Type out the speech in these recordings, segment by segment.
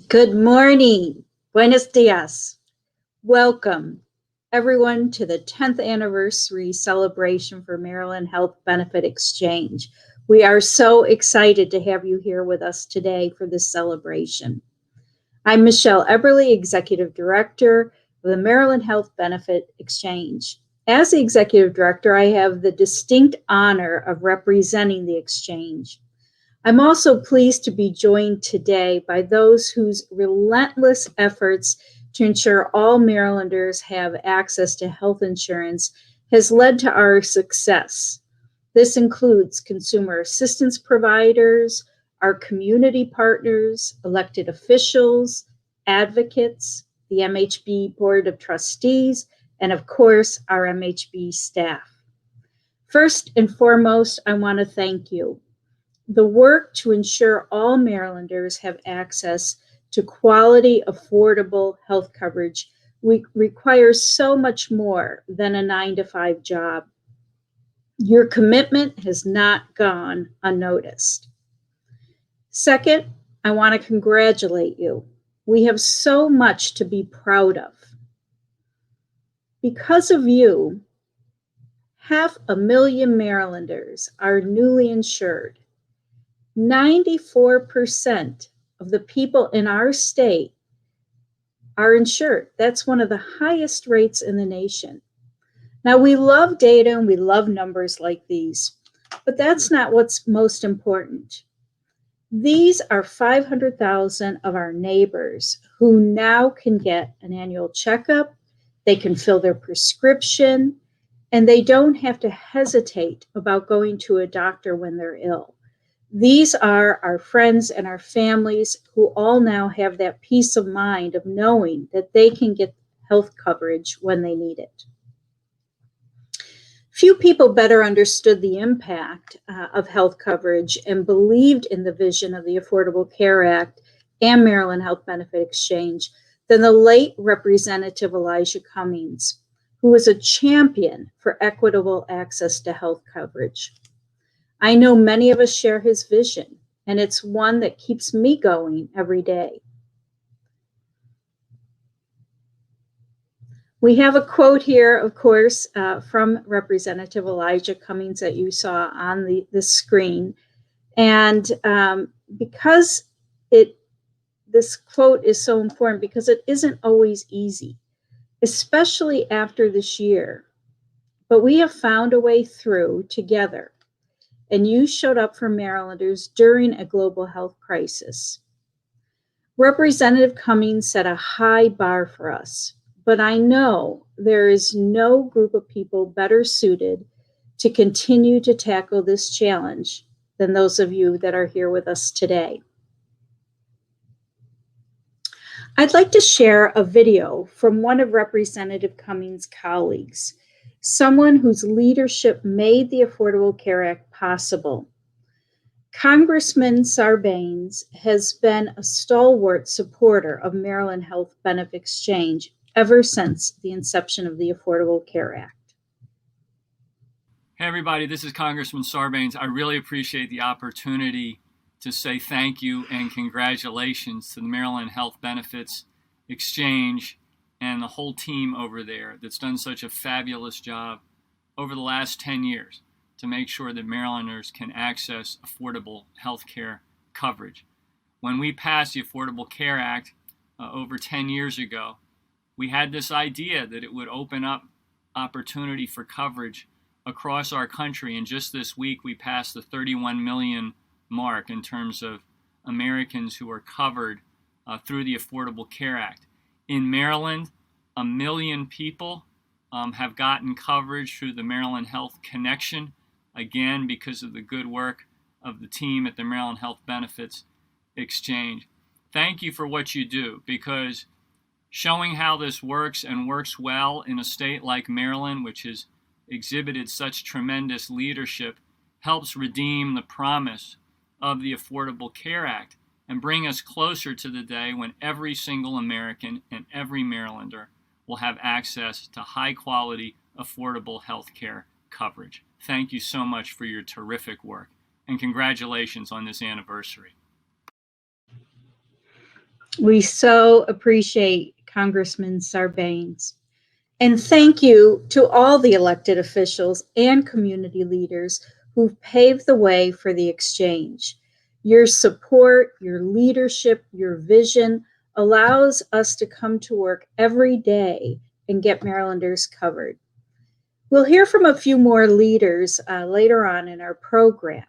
Good morning. Buenos dias. Welcome, everyone, to the 10th anniversary celebration for Maryland Health Benefit Exchange. We are so excited to have you here with us today for this celebration. I'm Michele Eberle, Executive Director of the Maryland Health Benefit Exchange. As the Executive Director, I have the distinct honor of representing the exchange. I'm also pleased to be joined today by those whose relentless efforts to ensure all Marylanders have access to health insurance has led to our success. This includes consumer assistance providers, our community partners, elected officials, advocates, the MHBE Board of Trustees, and of course, our MHBE staff. First and foremost, I want to thank you. The work to ensure all Marylanders have access to quality, affordable health coverage requires so much more than a 9-to-5 job. Your commitment has not gone unnoticed. Second, I want to congratulate you. We have so much to be proud of. Because of you, 500,000 Marylanders are newly insured. 94% of the people in our state are insured. That's one of the highest rates in the nation. Now, we love data and we love numbers like these, but that's not what's most important. These are 500,000 of our neighbors who now can get an annual checkup, they can fill their prescription, and they don't have to hesitate about going to a doctor when they're ill. These are our friends and our families who all now have that peace of mind of knowing that they can get health coverage when they need it. Few people better understood the impact of health coverage and believed in the vision of the Affordable Care Act and Maryland Health Benefit Exchange than the late Representative Elijah Cummings, who was a champion for equitable access to health coverage. I know many of us share his vision, and it's one that keeps me going every day. We have a quote here, of course, from Representative Elijah Cummings that you saw on the screen. And because this quote is so important, because it isn't always easy, especially after this year. But we have found a way through together. And you showed up for Marylanders during a global health crisis. Representative Cummings set a high bar for us, but I know there is no group of people better suited to continue to tackle this challenge than those of you that are here with us today. I'd like to share a video from one of Representative Cummings' colleagues, someone whose leadership made the Affordable Care Act possible. Congressman Sarbanes has been a stalwart supporter of Maryland Health Benefit Exchange ever since the inception of the Affordable Care Act. Hey everybody, this is Congressman Sarbanes. I really appreciate the opportunity to say thank you and congratulations to the Maryland Health Benefits Exchange and the whole team over there that's done such a fabulous job over the last 10 years to make sure that Marylanders can access affordable health care coverage. When we passed the Affordable Care Act over 10 years ago, we had this idea that it would open up opportunity for coverage across our country. And just this week, we passed the 31 million mark in terms of Americans who are covered through the Affordable Care Act. In Maryland, 1 million people have gotten coverage through the Maryland Health Connection, again, because of the good work of the team at the Maryland Health Benefits Exchange. Thank you for what you do, because showing how this works and works well in a state like Maryland, which has exhibited such tremendous leadership, helps redeem the promise of the Affordable Care Act and bring us closer to the day when every single American and every Marylander will have access to high-quality, affordable health care coverage. Thank you so much for your terrific work, and congratulations on this anniversary. We so appreciate Congressman Sarbanes. And thank you to all the elected officials and community leaders who've paved the way for the exchange. Your support, your leadership, your vision allows us to come to work every day and get Marylanders covered. We'll hear from a few more leaders later on in our program.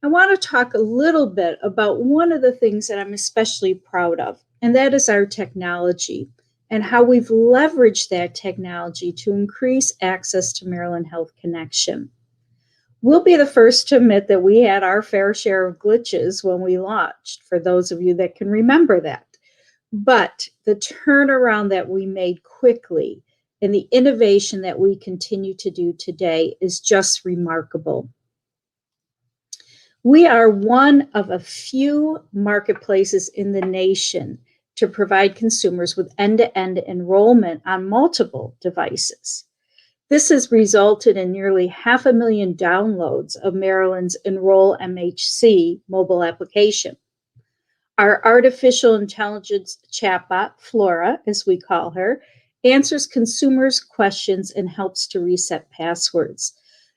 I want to talk a little bit about one of the things that I'm especially proud of, and that is our technology and how we've leveraged that technology to increase access to Maryland Health Connection. We'll be the first to admit that we had our fair share of glitches when we launched, for those of you that can remember that. But the turnaround that we made quickly and the innovation that we continue to do today is just remarkable. We are one of a few marketplaces in the nation to provide consumers with end-to-end enrollment on multiple devices. This has resulted in nearly 500,000 downloads of Maryland's Enroll MHC mobile application. Our artificial intelligence chatbot, Flora, as we call her, answers consumers' questions and helps to reset passwords.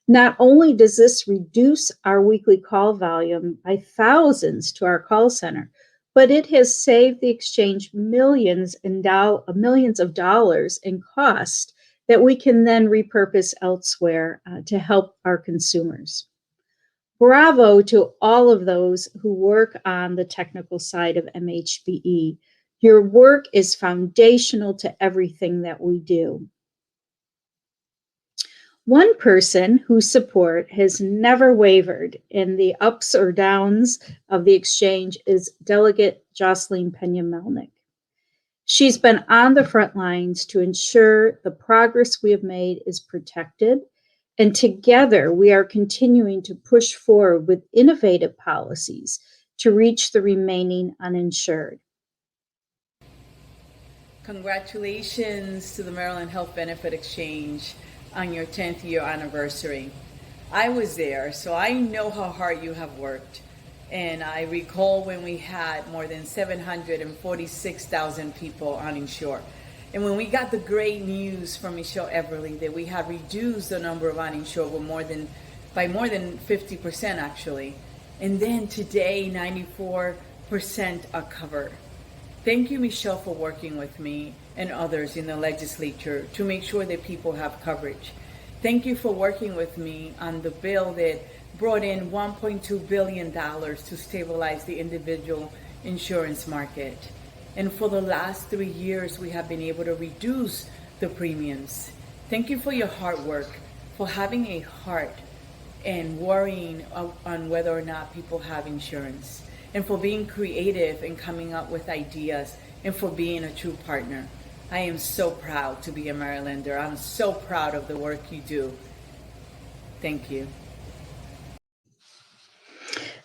Not only does this reduce our weekly call volume by thousands to our call center, but it has saved the exchange millions of dollars in cost that we can then repurpose elsewhere to help our consumers. Bravo to all of those who work on the technical side of MHBE. Your work is foundational to everything that we do. One person whose support has never wavered in the ups or downs of the exchange is Delegate Peña-Melnyk. She's been on the front lines to ensure the progress we have made is protected, and together we are continuing to push forward with innovative policies to reach the remaining uninsured. Congratulations to the Maryland Health Benefit Exchange on your 10th year anniversary. I was there, so I know how hard you have worked. And I recall when we had more than 746,000 people uninsured. And when we got the great news from Michele Eberle that we had reduced the number of uninsured by more than 50% actually. And then today, 94% are covered. Thank you, Michele, for working with me and others in the legislature to make sure that people have coverage. Thank you for working with me on the bill that brought in $1.2 billion to stabilize the individual insurance market. And for the last 3 years, we have been able to reduce the premiums. Thank you for your hard work, for having a heart and worrying on whether or not people have insurance, and for being creative and coming up with ideas, and for being a true partner. I am so proud to be a Marylander. I'm so proud of the work you do. Thank you.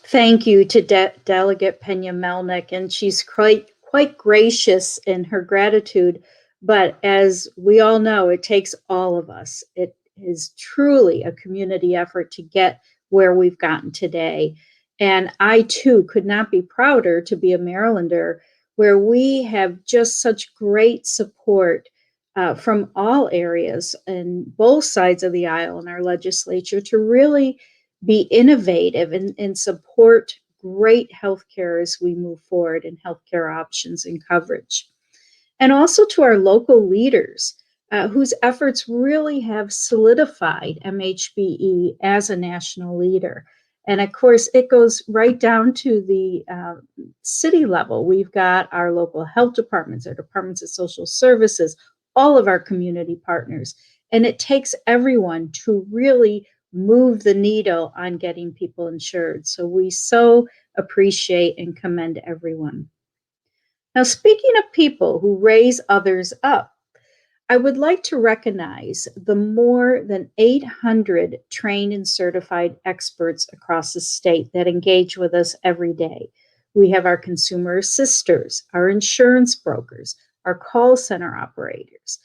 Thank you to Delegate Peña-Melnyk, and she's quite gracious in her gratitude, but as we all know, it takes all of us. It is truly a community effort to get where we've gotten today. And I too could not be prouder to be a Marylander where we have just such great support from all areas and both sides of the aisle in our legislature to really be innovative and support great healthcare as we move forward in healthcare options and coverage. And also to our local leaders whose efforts really have solidified MHBE as a national leader. And of course, it goes right down to the city level. We've got our local health departments, our departments of social services, all of our community partners. And it takes everyone to really move the needle on getting people insured. So we so appreciate and commend everyone. Now, speaking of people who raise others up, I would like to recognize the more than 800 trained and certified experts across the state that engage with us every day. We have our consumer assisters, our insurance brokers, our call center operators.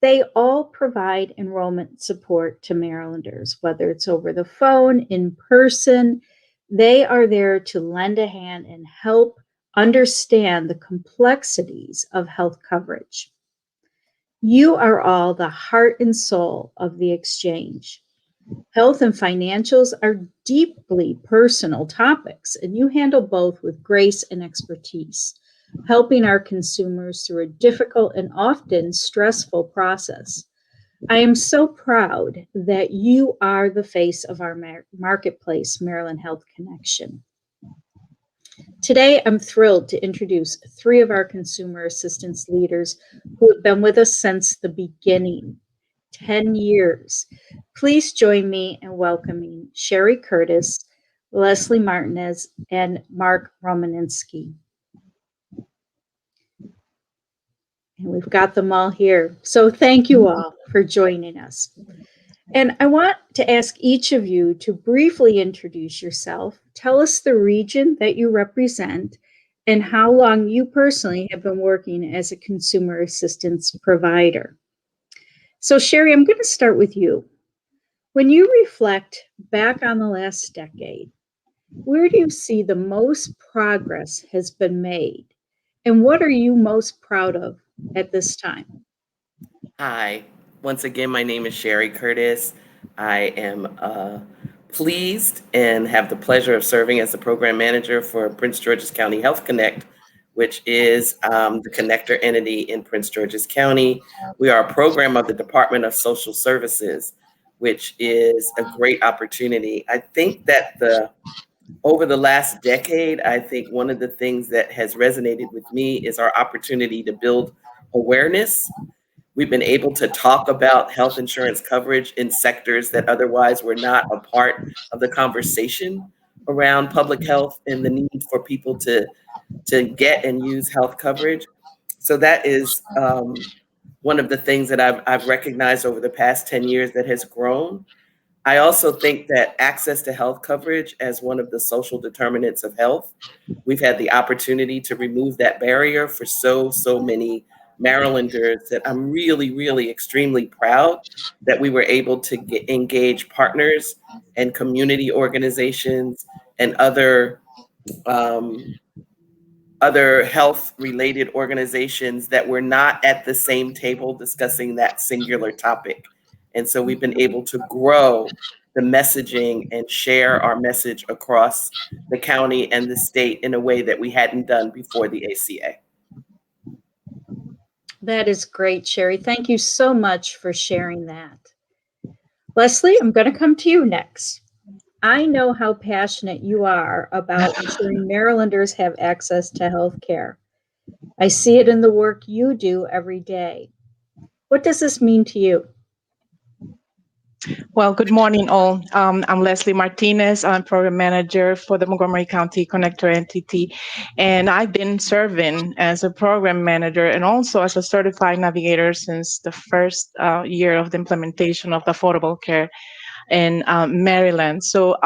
They all provide enrollment support to Marylanders, whether it's over the phone, in person. They are there to lend a hand and help understand the complexities of health coverage. You are all the heart and soul of the exchange. Health and financials are deeply personal topics, and you handle both with grace and expertise, helping our consumers through a difficult and often stressful process. I am so proud that you are the face of our marketplace, Maryland Health Connection. Today, I'm thrilled to introduce three of our consumer assistance leaders who have been with us since the beginning, 10 years. Please join me in welcoming Sherry Curtis, Leslie Martinez, and Mark Romaninski. And we've got them all here. So thank you all for joining us. And I want to ask each of you to briefly introduce yourself, tell us the region that you represent, and how long you personally have been working as a consumer assistance provider. So Sherry, I'm going to start with you. When you reflect back on the last decade, where do you see the most progress has been made? And what are you most proud of at this time? Hi, once again, my name is Sherry Curtis. I am pleased and have the pleasure of serving as the program manager for Prince George's County Health Connect, which is the connector entity in Prince George's County. We are a program of the Department of Social Services, which is a great opportunity. I think that over the last decade, I think one of the things that has resonated with me is our opportunity to build awareness. We've been able to talk about health insurance coverage in sectors that otherwise were not a part of the conversation around public health and the need for people to get and use health coverage. So that is one of the things that I've recognized over the past 10 years that has grown. I also think that access to health coverage as one of the social determinants of health, we've had the opportunity to remove that barrier for so many Marylanders that I'm really, really extremely proud that we were able to engage partners and community organizations and other health-related organizations that were not at the same table discussing that singular topic. And so we've been able to grow the messaging and share our message across the county and the state in a way that we hadn't done before the ACA. That is great, Sherry. Thank you so much for sharing that. Leslie, I'm going to come to you next. I know how passionate you are about ensuring Marylanders have access to health care. I see it in the work you do every day. What does this mean to you? Well, good morning, all. I'm Leslie Martinez. I'm program manager for the Montgomery County Connector entity, and I've been serving as a program manager and also as a certified navigator since the first year of the implementation of the Affordable Care in Maryland. So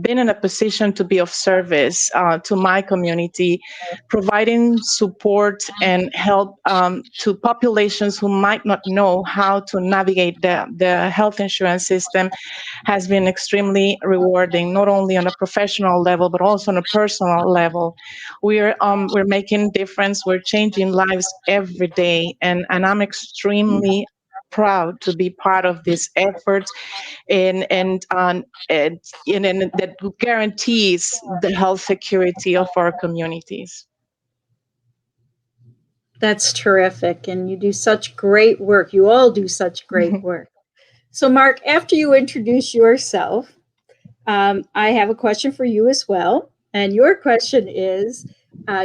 been in a position to be of service to my community, providing support and help to populations who might not know how to navigate the health insurance system has been extremely rewarding, not only on a professional level, but also on a personal level. We're making difference. We're changing lives every day. And I'm extremely proud to be part of this effort and that guarantees the health security of our communities. That's terrific. And you do such great work. You all do such great work. So, Mark, after you introduce yourself, I have a question for you as well. And your question is,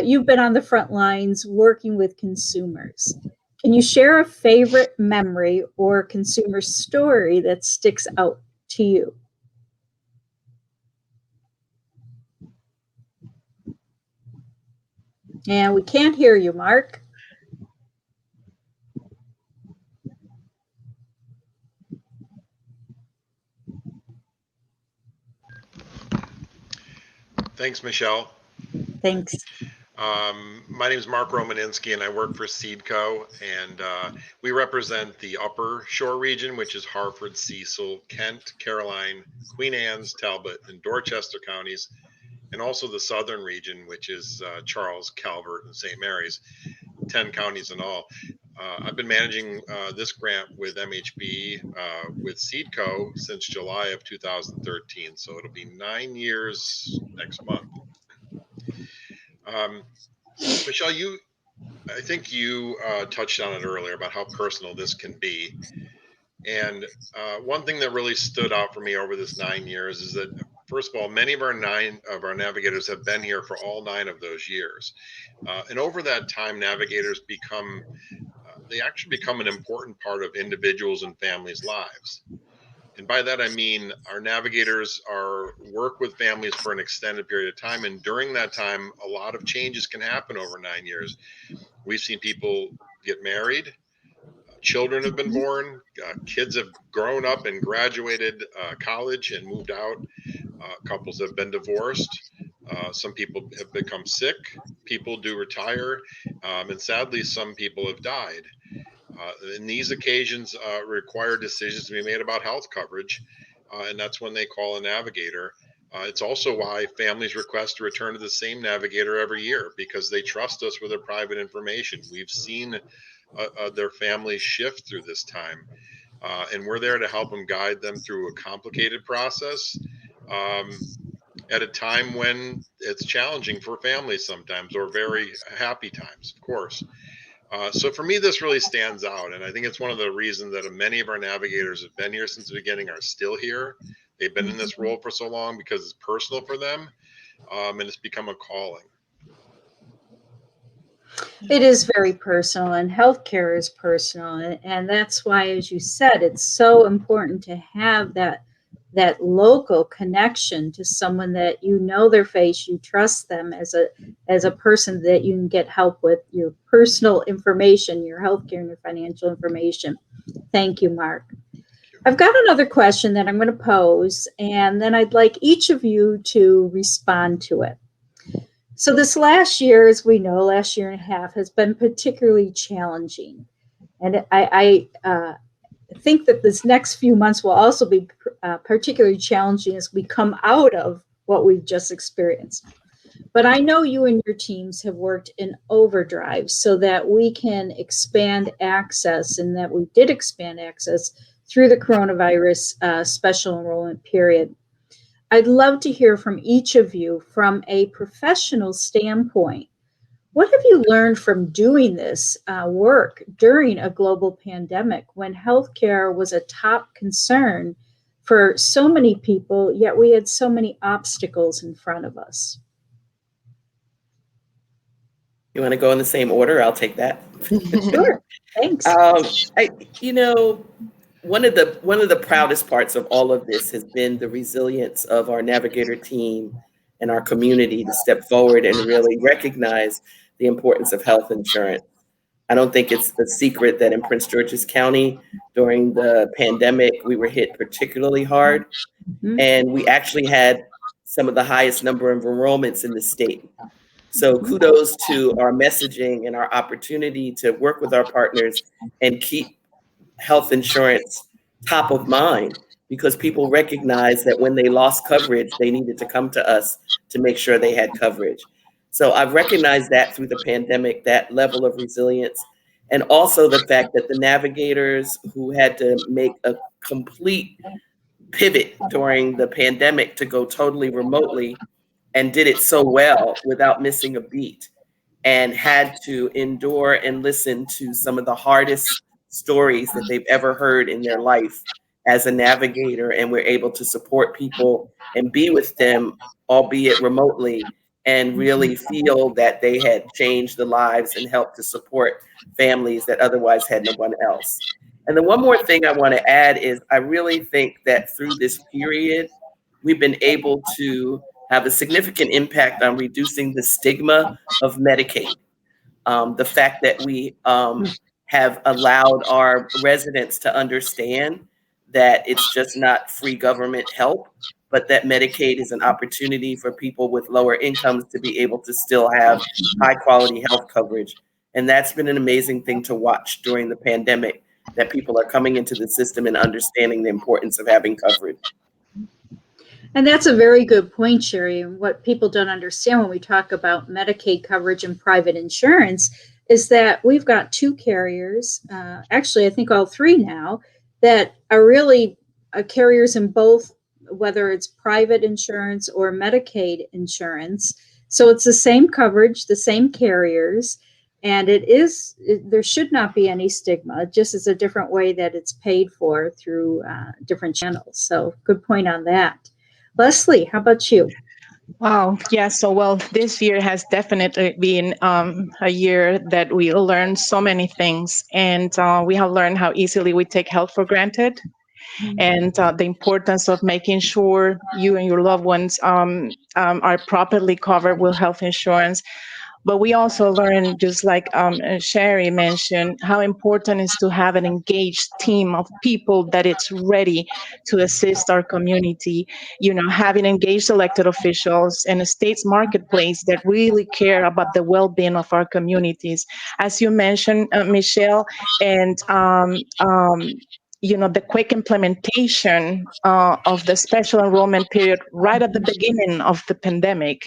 you've been on the front lines working with consumers. Can you share a favorite memory or consumer story that sticks out to you? And we can't hear you, Mark. Thanks, Michelle. Thanks. My name is Mark Romaninski, and I work for Seedco, and we represent the Upper Shore region, which is Hartford, Cecil, Kent, Caroline, Queen Anne's, Talbot, and Dorchester counties. and also the southern region, which is Charles, Calvert, and St. Mary's, 10 counties in all. I've been managing this grant with MHBE with SeedCo since July of 2013, so it'll be 9 years next month. Michele, I think you touched on it earlier about how personal this can be. And one thing that really stood out for me over this 9 years is that, first of all, many of our navigators have been here for all 9 of those years. And over that time, navigators they actually become an important part of individuals and families' lives. And by that, I mean our navigators work with families for an extended period of time. And during that time, a lot of changes can happen over 9 years. We've seen people get married, children have been born, kids have grown up and graduated college and moved out, couples have been divorced, some people have become sick, people do retire, and sadly, some people have died. And these occasions require decisions to be made about health coverage, and that's when they call a navigator. It's also why families request to return to the same navigator every year, because they trust us with their private information. We've seen their families shift through this time, and we're there to help them, guide them through a complicated process at a time when it's challenging for families sometimes, or very happy times, of course. So for me, this really stands out. And I think it's one of the reasons that many of our navigators have been here since the beginning, are still here. They've been in this role for so long because it's personal for them, and it's become a calling. It is very personal, and healthcare is personal. And that's why, as you said, it's so important to have that local connection to someone that you know their face, you trust them as a person that you can get help with your personal information, your healthcare and your financial information. Thank you, Mark. I've got another question that I'm going to pose, and then I'd like each of you to respond to it. So this last year, as we know, last year and a half has been particularly challenging. And I think that this next few months will also be particularly challenging as we come out of what we've just experienced. But I know you and your teams have worked in overdrive so that we can expand access, and that we did expand access through the coronavirus special enrollment period. I'd love to hear from each of you from a professional standpoint. What have you learned from doing this work during a global pandemic when healthcare was a top concern for so many people, yet we had so many obstacles in front of us? You want to go in the same order? I'll take that. Sure. Thanks. One of the proudest parts of all of this has been the resilience of our navigator team and our community to step forward and really recognize the importance of health insurance. I don't think it's a secret that in Prince George's County during the pandemic, we were hit particularly hard. And we actually had some of the highest number of enrollments in the state. So kudos to our messaging and our opportunity to work with our partners and keep health insurance top of mind, because people recognize that when they lost coverage, they needed to come to us to make sure they had coverage. So I've recognized that through the pandemic, that level of resilience, and also the fact that the navigators who had to make a complete pivot during the pandemic to go totally remotely and did it so well without missing a beat, and had to endure and listen to some of the hardest stories that they've ever heard in their life as a navigator, and we're able to support people and be with them, albeit remotely, and really feel that they had changed the lives and helped to support families that otherwise had no one else. And the one more thing I want to add is I really think that through this period, we've been able to have a significant impact on reducing the stigma of Medicaid. The fact that we have allowed our residents to understand that it's just not free government help, but that Medicaid is an opportunity for people with lower incomes to be able to still have high quality health coverage. And that's been an amazing thing to watch during the pandemic, that people are coming into the system and understanding the importance of having coverage. And that's a very good point, Sherry. And what people don't understand when we talk about Medicaid coverage and private insurance is that we've got two carriers, actually, I think all three now, that are really carriers in both, whether it's private insurance or Medicaid insurance. So it's the same coverage, the same carriers, and there should not be any stigma. It just is a different way that it's paid for through different channels. So good point on that. Leslie, how about you? Wow. Yeah. So, well, this year has definitely been a year that we learned so many things, and we have learned how easily we take health for granted, and the importance of making sure you and your loved ones are properly covered with health insurance. But we also learned, just like Sherry mentioned, how important it is to have an engaged team of people that it's ready to assist our community. You know, having engaged elected officials and a state's marketplace that really care about the well-being of our communities. As you mentioned, Michele, and the quick implementation of the special enrollment period right at the beginning of the pandemic.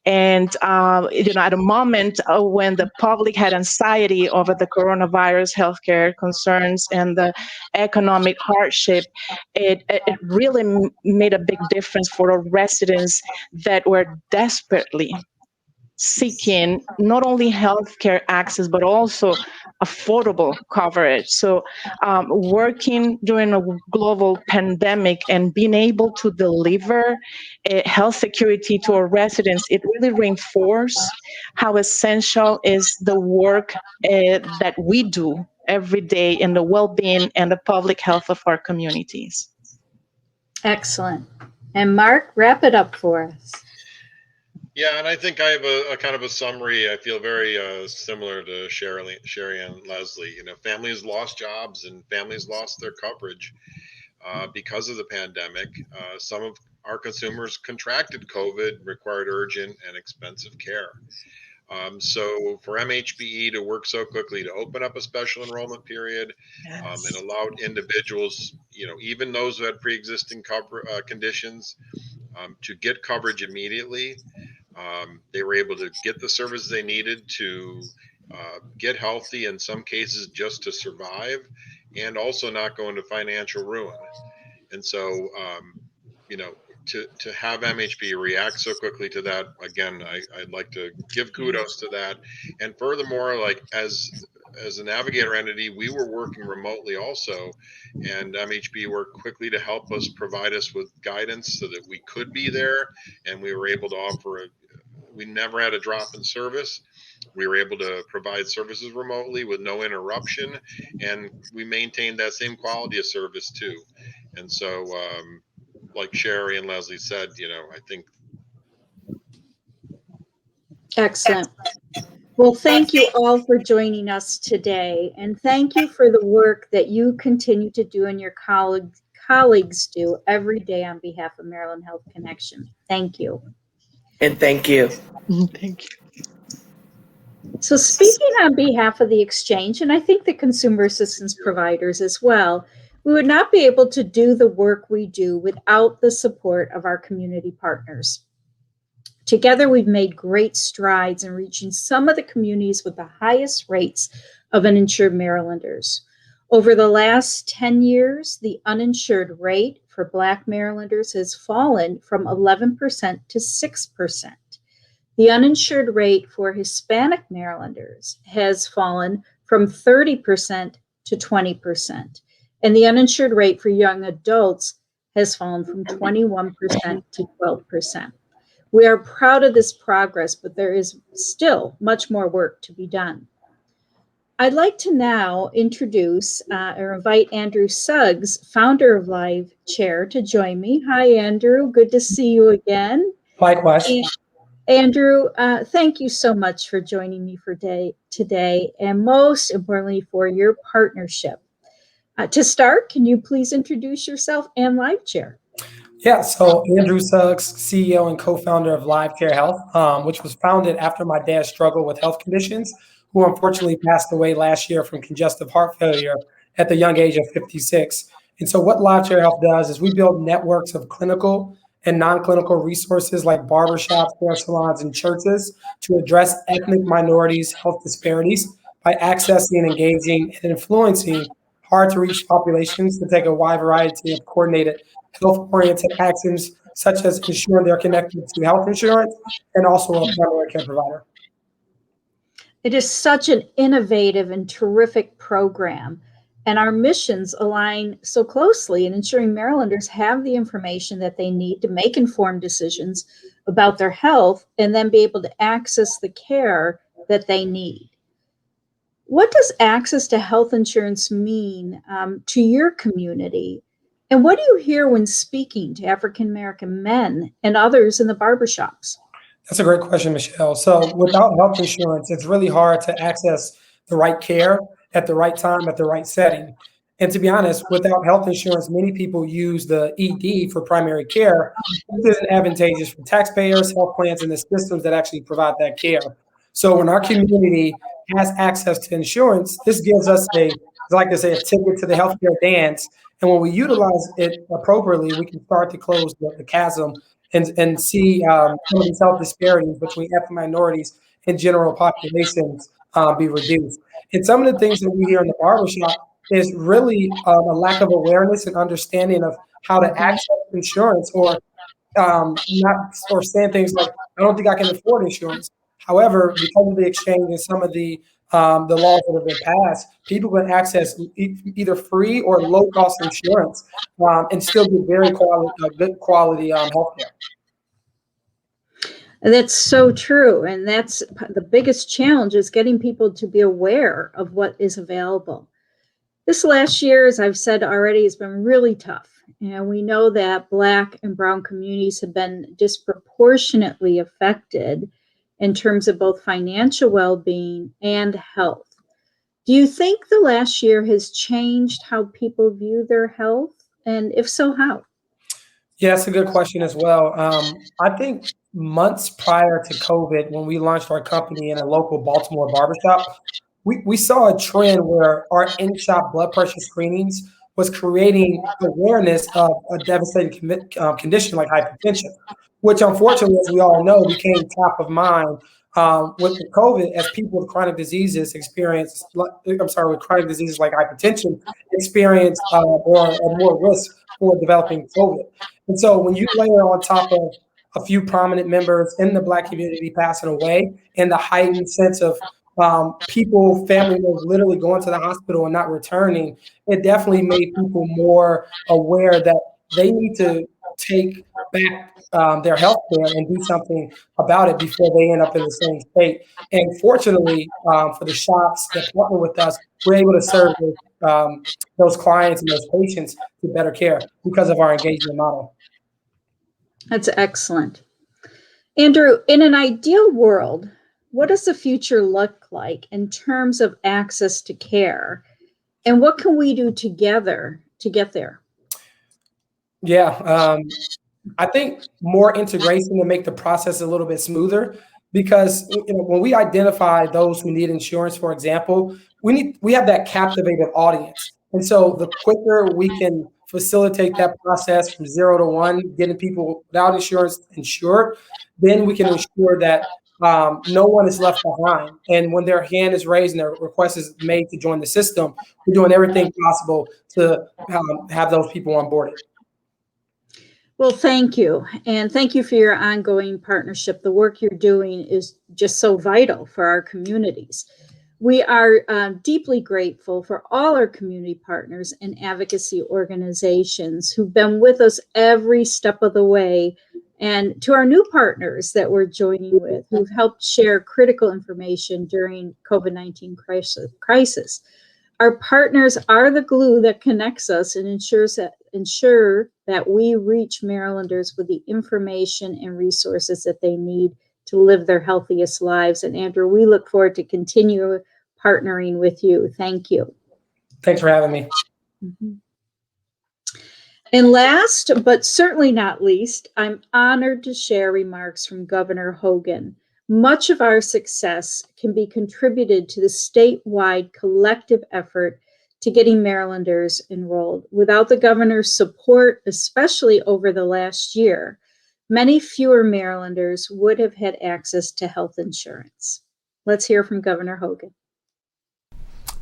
And, at a moment when the public had anxiety over the coronavirus healthcare concerns and the economic hardship, it really made a big difference for our residents that were desperately seeking not only healthcare access, but also affordable coverage. So working during a global pandemic and being able to deliver health security to our residents, it really reinforced how essential is the work that we do every day in the well-being and the public health of our communities. Excellent. And Mark, wrap it up for us. Yeah, and I think I have a kind of a summary. I feel very similar to Sherry and Leslie. You know, families lost jobs and families lost their coverage because of the pandemic. Some of our consumers contracted COVID, required urgent and expensive care. So for MHBE to work so quickly to open up a special enrollment period, it allowed individuals, even those who had pre-existing conditions, to get coverage immediately. They were able to get the services they needed to get healthy, in some cases just to survive, and also not go into financial ruin. And so, to have MHB react so quickly to that, again, I'd like to give kudos to that. And furthermore, like as a navigator entity, we were working remotely also, and MHB worked quickly to help us, provide us with guidance so that we could be there, and we were able to offer we never had a drop in service. We were able to provide services remotely with no interruption, and we maintained that same quality of service too. And so, like Sherry and Leslie said, I think. Excellent. Well, thank you all for joining us today, and thank you for the work that you continue to do and your colleagues do every day on behalf of Maryland Health Connection. Thank you. And thank you. Thank you. So speaking on behalf of the exchange, and I think the consumer assistance providers as well, we would not be able to do the work we do without the support of our community partners. Together, we've made great strides in reaching some of the communities with the highest rates of uninsured Marylanders. Over the last 10 years, the uninsured rate for Black Marylanders has fallen from 11% to 6%. The uninsured rate for Hispanic Marylanders has fallen from 30% to 20%. And the uninsured rate for young adults has fallen from 21% to 12%. We are proud of this progress, but there is still much more work to be done. I'd like to now introduce or invite Andrew Suggs, founder of Live Chair, to join me. Hi, Andrew. Good to see you again. Likewise. Andrew, thank you so much for joining me for today, and most importantly, for your partnership. To start, can you please introduce yourself and Live Chair? Yeah, so Andrew Suggs, CEO and co-founder of Live Care Health, which was founded after my dad struggled with health conditions, who unfortunately passed away last year from congestive heart failure at the young age of 56. And so what Live Care Health does is we build networks of clinical and non-clinical resources like barbershops, hair salons, and churches to address ethnic minorities' health disparities by accessing, engaging, and influencing hard-to-reach populations to take a wide variety of coordinated health-oriented actions, such as ensuring they're connected to health insurance and also a primary care provider. It is such an innovative and terrific program. And our missions align so closely in ensuring Marylanders have the information that they need to make informed decisions about their health and then be able to access the care that they need. What does access to health insurance mean to your community? And what do you hear when speaking to African American men and others in the barbershops? That's a great question, Michelle. So without health insurance, it's really hard to access the right care at the right time, at the right setting. And to be honest, without health insurance, many people use the ED for primary care, which isn't advantageous for taxpayers, health plans, and the systems that actually provide that care. So when our community has access to insurance, this gives us I like to say, a ticket to the healthcare dance. And when we utilize it appropriately, we can start to close the chasm and see some of these health disparities between ethnic minorities and general populations be reduced. And some of the things that we hear in the barbershop is really a lack of awareness and understanding of how to access insurance, or saying things like, I don't think I can afford insurance. However, because of the exchange and some of the laws that have been passed, people can access either free or low cost insurance and still get very good quality healthcare. That's so true. And that's the biggest challenge, is getting people to be aware of what is available. This last year, as I've said already, has been really tough. And we know that Black and Brown communities have been disproportionately affected in terms of both financial well-being and health. Do you think the last year has changed how people view their health? And if so, how? Yeah, that's a good question as well. I think months prior to COVID, when we launched our company in a local Baltimore barbershop, we saw a trend where our in-shop blood pressure screenings was creating awareness of a devastating condition like hypertension, which unfortunately, as we all know, became top of mind with the COVID, as people with chronic diseases with chronic diseases like hypertension experience or more risk for developing COVID. And so when you layer on top of a few prominent members in the Black community passing away, and the heightened sense of family members literally going to the hospital and not returning, it definitely made people more aware that they need to take back their health care and do something about it before they end up in the same state. And fortunately, for the shops that partner with us, we're able to serve those clients and those patients to better care because of our engagement model. That's excellent. Andrew, in an ideal world, what does the future look like in terms of access to care? And what can we do together to get there? Yeah, I think more integration to make the process a little bit smoother, because when we identify those who need insurance, for example, we have that captivated audience. And so the quicker we can facilitate that process from 0 to 1, getting people without insurance insured, then we can ensure that no one is left behind. And when their hand is raised and their request is made to join the system, we're doing everything possible to have those on onboarded. Well, thank you. And thank you for your ongoing partnership. The work you're doing is just so vital for our communities. We are deeply grateful for all our community partners and advocacy organizations who've been with us every step of the way, and to our new partners that we're joining with, who've helped share critical information during COVID-19 crisis. Our partners are the glue that connects us and ensure that we reach Marylanders with the information and resources that they need to live their healthiest lives. And Andrew, we look forward to continue partnering with you. Thank you. Thanks for having me. Mm-hmm. And last, but certainly not least, I'm honored to share remarks from Governor Hogan. Much of our success can be contributed to the statewide collective effort to getting Marylanders enrolled. Without the governor's support, especially over the last year, many fewer Marylanders would have had access to health insurance. Let's hear from Governor Hogan.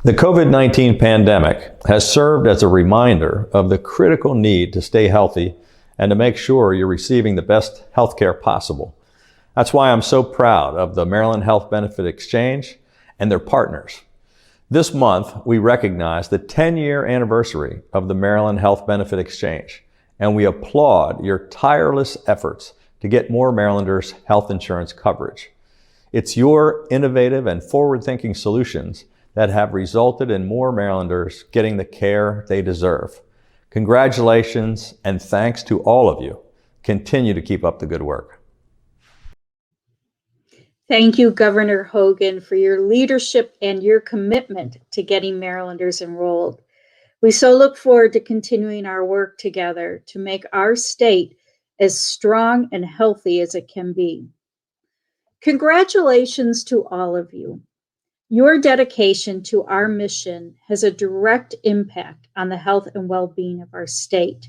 The COVID-19 pandemic has served as a reminder of the critical need to stay healthy and to make sure you're receiving the best health care possible. That's why I'm so proud of the Maryland Health Benefit Exchange and their partners. This month, we recognize the 10-year anniversary of the Maryland Health Benefit Exchange, and we applaud your tireless efforts to get more Marylanders health insurance coverage. It's your innovative and forward-thinking solutions that have resulted in more Marylanders getting the care they deserve. Congratulations and thanks to all of you. Continue to keep up the good work. Thank you, Governor Hogan, for your leadership and your commitment to getting Marylanders enrolled. We so look forward to continuing our work together to make our state as strong and healthy as it can be. Congratulations to all of you. Your dedication to our mission has a direct impact on the health and well-being of our state.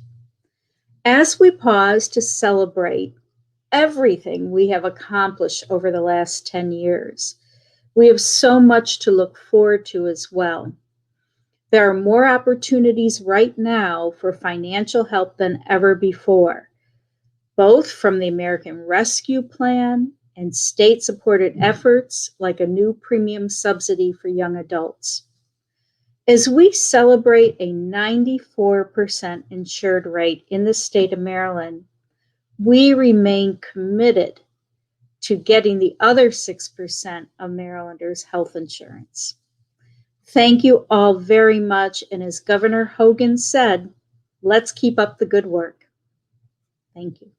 As we pause to celebrate everything we have accomplished over the last 10 years, we have so much to look forward to as well. There are more opportunities right now for financial help than ever before, both from the American Rescue Plan and state-supported efforts like a new premium subsidy for young adults. As we celebrate a 94% insured rate in the state of Maryland, we remain committed to getting the other 6% of Marylanders health insurance. Thank you all very much, and as Governor Hogan said, let's keep up the good work. Thank you.